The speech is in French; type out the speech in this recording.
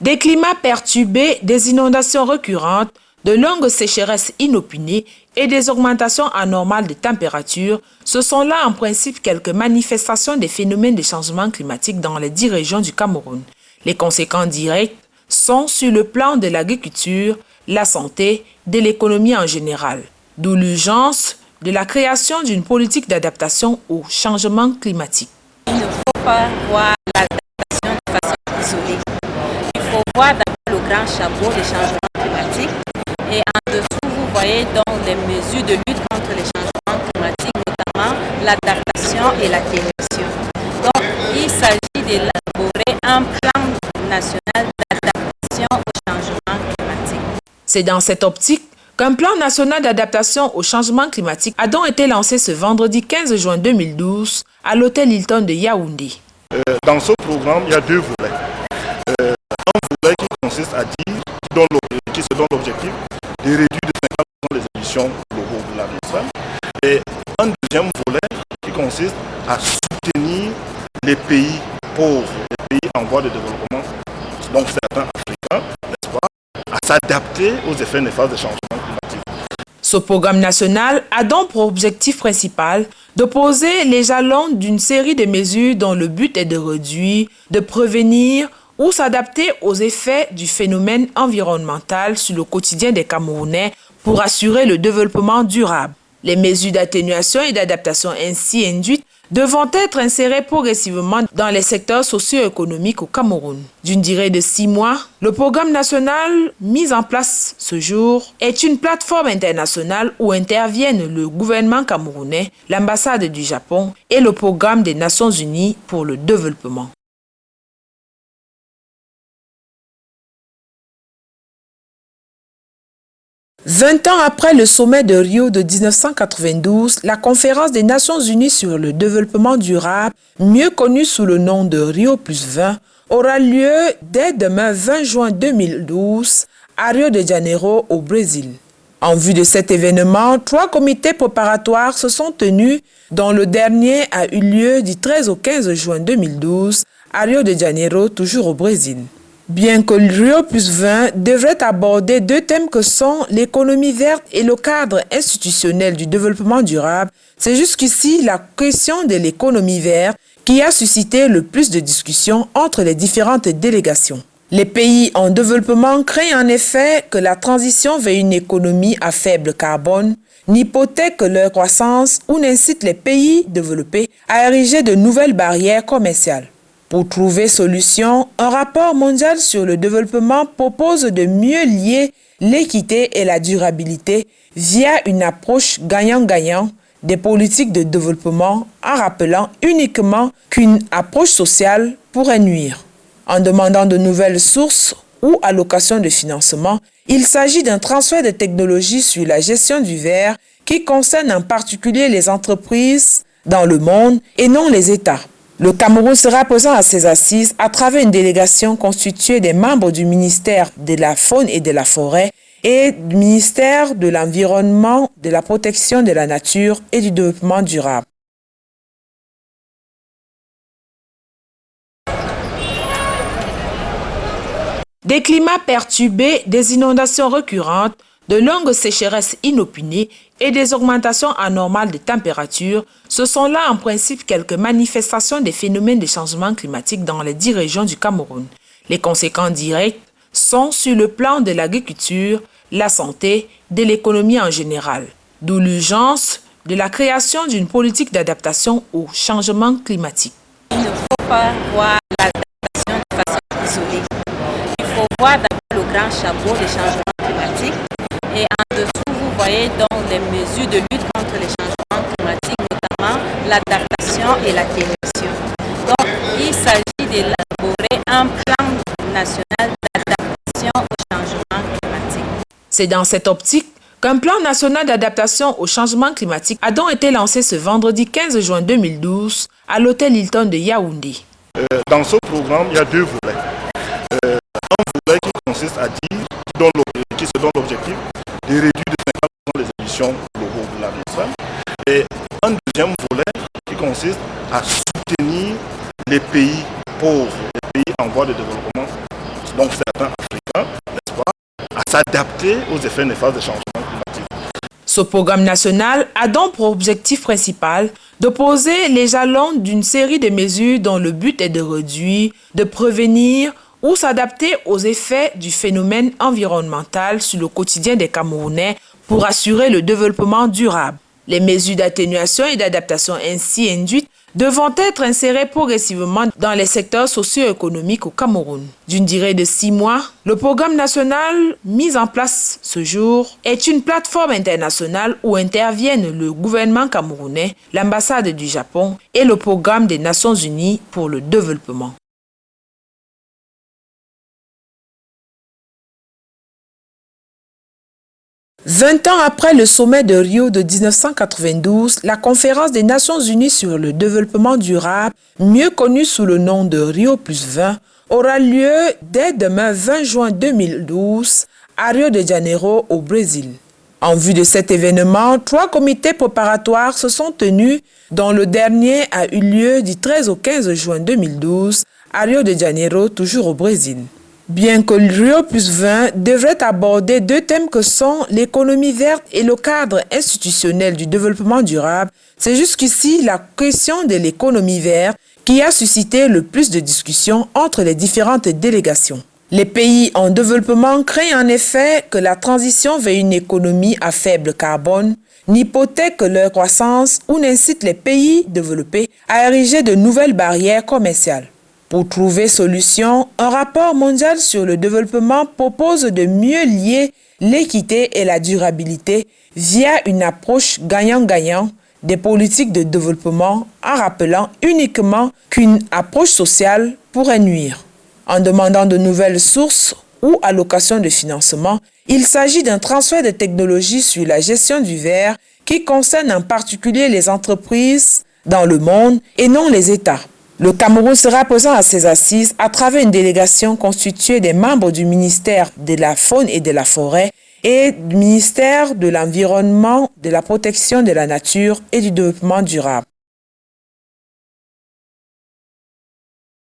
Des climats perturbés, des inondations récurrentes, de longues sécheresses inopinées et des augmentations anormales de température, ce sont là en principe quelques manifestations des phénomènes de changement climatique dans les 10 régions du Cameroun. Les conséquences directes sont sur le plan de l'agriculture, la santé, de l'économie en général. D'où l'urgence de la création d'une politique d'adaptation au changement climatique. Il ne faut pas voir l'adaptation de façon isolée. Il faut voir d'abord le grand chapeau des changements climatiques et en dessous, vous voyez donc les mesures de lutte contre les changements climatiques, notamment l'adaptation et l'atténuation. Donc, il s'agit d'élaborer un plan national d'adaptation au changement climatique. C'est dans cette optique qu'un plan national d'adaptation au changement climatique a donc été lancé ce vendredi 15 juin 2012 à l'hôtel Hilton de Yaoundé. Dans ce programme, il y a deux volets. Un volet qui consiste à dire, qui se donne l'objectif de réduire de 50% les émissions globales de l'atmosphère. Et un deuxième volet qui consiste à soutenir les pays pauvres, les pays en voie de développement, donc certains africains, n'est-ce pas, à s'adapter aux effets néfastes des changements climatiques. Ce programme national a donc pour objectif principal de poser les jalons d'une série de mesures dont le but est de réduire, de prévenir ou s'adapter aux effets du phénomène environnemental sur le quotidien des Camerounais pour assurer le développement durable. Les mesures d'atténuation et d'adaptation ainsi induites devront être insérées progressivement dans les secteurs socio-économiques au Cameroun. D'une durée de 6 mois, le programme national mis en place ce jour est une plateforme internationale où interviennent le gouvernement camerounais, l'ambassade du Japon et le programme des Nations Unies pour le développement. « 20 ans après le sommet de Rio de 1992, la conférence des Nations Unies sur le développement durable, mieux connue sous le nom de Rio + 20, aura lieu dès demain 20 juin 2012 à Rio de Janeiro au Brésil. En vue de cet événement, 3 comités préparatoires se sont tenus, dont le dernier a eu lieu du 13 au 15 juin 2012 à Rio de Janeiro, toujours au Brésil. Bien que Rio + 20 devrait aborder 2 thèmes que sont l'économie verte et le cadre institutionnel du développement durable, c'est jusqu'ici la question de l'économie verte qui a suscité le plus de discussions entre les différentes délégations. Les pays en développement craignent en effet que la transition vers une économie à faible carbone n'hypothèque leur croissance ou n'incite les pays développés à ériger de nouvelles barrières commerciales. Pour trouver solution, un rapport mondial sur le développement propose de mieux lier l'équité et la durabilité via une approche gagnant-gagnant des politiques de développement en rappelant uniquement qu'une approche sociale pourrait nuire. En demandant de nouvelles sources ou allocations de financement, il s'agit d'un transfert de technologie sur la gestion du verre qui concerne en particulier les entreprises dans le monde et non les États. Le Cameroun sera présent à ces assises à travers une délégation constituée des membres du ministère de la Faune et de la Forêt et du ministère de l'Environnement, de la Protection de la Nature et du Développement durable. Des climats perturbés, des inondations récurrentes, de longues sécheresses inopinées et des augmentations anormales de température, ce sont là en principe quelques manifestations des phénomènes de changement climatique dans les 10 régions du Cameroun. Les conséquences directes sont sur le plan de l'agriculture, la santé, de l'économie en général. D'où l'urgence de la création d'une politique d'adaptation au changement climatique. Il ne faut pas voir l'adaptation de façon isolée. Il faut voir d'abord le grand chapeau des changements climatiques. Et en dessous, vous voyez donc les mesures de lutte contre les changements climatiques, notamment l'adaptation et l'atténuation. Donc, il s'agit d'élaborer un plan national d'adaptation au changement climatique. C'est dans cette optique qu'un plan national d'adaptation au changement climatique a donc été lancé ce vendredi 15 juin 2012 à l'hôtel Hilton de Yaoundé. Dans ce programme, il y a deux volets. Un volet qui consiste à dire, qui se donne l'objectif de réduire de 50% les émissions globales de l'atmosphère. Et un deuxième volet qui consiste à soutenir les pays pauvres, les pays en voie de développement, donc certains Africains, n'est-ce pas, à s'adapter aux effets néfastes des changements climatiques. Ce programme national a donc pour objectif principal de poser les jalons d'une série de mesures dont le but est de réduire, de prévenir ou s'adapter aux effets du phénomène environnemental sur le quotidien des Camerounais pour assurer le développement durable. Les mesures d'atténuation et d'adaptation ainsi induites devront être insérées progressivement dans les secteurs socio-économiques au Cameroun. D'une durée de 6 mois, le programme national mis en place ce jour est une plateforme internationale où interviennent le gouvernement camerounais, l'ambassade du Japon et le programme des Nations Unies pour le développement. « 20 ans après le sommet de Rio de 1992, la conférence des Nations Unies sur le développement durable, mieux connue sous le nom de Rio + 20, aura lieu dès demain 20 juin 2012 à Rio de Janeiro au Brésil. En vue de cet événement, 3 comités préparatoires se sont tenus, dont le dernier a eu lieu du 13 au 15 juin 2012 à Rio de Janeiro, toujours au Brésil. Bien que Rio + 20 devrait aborder 2 thèmes que sont l'économie verte et le cadre institutionnel du développement durable, c'est jusqu'ici la question de l'économie verte qui a suscité le plus de discussions entre les différentes délégations. Les pays en développement craignent en effet que la transition vers une économie à faible carbone n'hypothèque leur croissance ou n'incite les pays développés à ériger de nouvelles barrières commerciales. Pour trouver solution, un rapport mondial sur le développement propose de mieux lier l'équité et la durabilité via une approche gagnant-gagnant des politiques de développement en rappelant uniquement qu'une approche sociale pourrait nuire. En demandant de nouvelles sources ou allocations de financement, il s'agit d'un transfert de technologie sur la gestion du verre qui concerne en particulier les entreprises dans le monde et non les États. Le Cameroun sera présent à ces assises à travers une délégation constituée des membres du ministère de la Faune et de la Forêt et du ministère de l'Environnement, de la Protection de la Nature et du Développement durable.